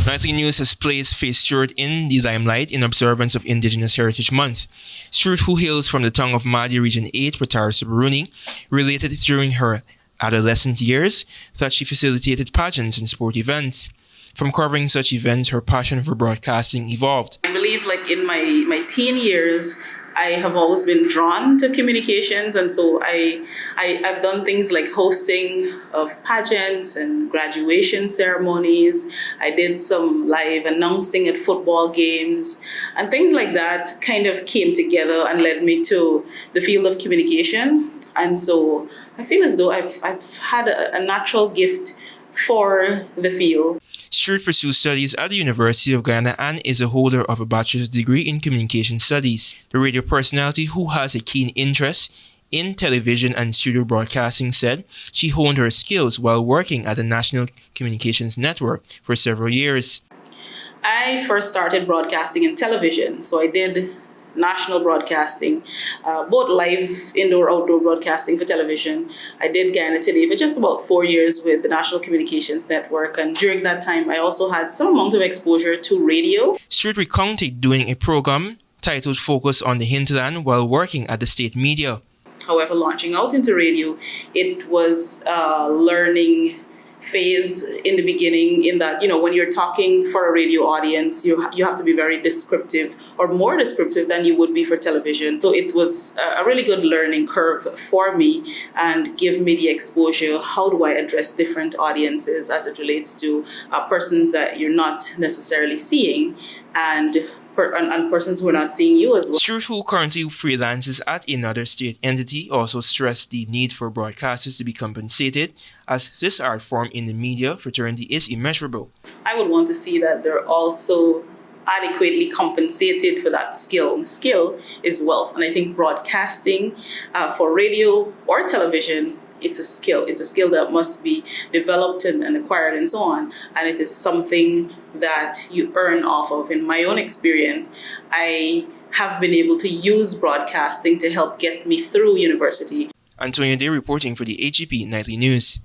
Nightly News has placed Faith Stewart in the limelight in observance of Indigenous Heritage Month. Stewart, who hails from the tongue of Madi Region 8, Watara Subaruni, related during her adolescent years that she facilitated pageants and sport events. From covering such events, her passion for broadcasting evolved. I believe in my teen years, I have always been drawn to communications, and so I've done things like hosting of pageants and graduation ceremonies. I did some live announcing at football games, and things like that kind of came together and led me to the field of communication. And so I feel as though I've had a natural gift for the field. Stewart pursues studies at the University of Guyana and is a holder of a bachelor's degree in communication studies. The radio personality, who has a keen interest in television and studio broadcasting, said she honed her skills while working at the National Communications Network for several years. I first started broadcasting in television, so I did national broadcasting, both live, indoor, outdoor broadcasting for television. I did Guyana Today for just about 4 years with the National Communications Network, and during that time I also had some amount of exposure to radio. Stewart recounted doing a program titled Focus on the Hinterland while working at the state media. However, launching out into radio, it was a learning phase in the beginning, in that, when you're talking for a radio audience, you have to be very descriptive, or more descriptive than you would be for television. So it was a really good learning curve for me and give me the exposure. How do I address different audiences as it relates to persons that you're not necessarily seeing, and persons who are not seeing you as well. Stewart, who currently freelances at another state entity, also stressed the need for broadcasters to be compensated, as this art form in the media fraternity is immeasurable. I would want to see that they're also adequately compensated for that skill. Skill is wealth, and I think broadcasting for radio or television, it's a skill. It's a skill that must be developed and acquired and so on. And it is something that you earn off of. In my own experience, I have been able to use broadcasting to help get me through university. Antonio Day reporting for the AGP Nightly News.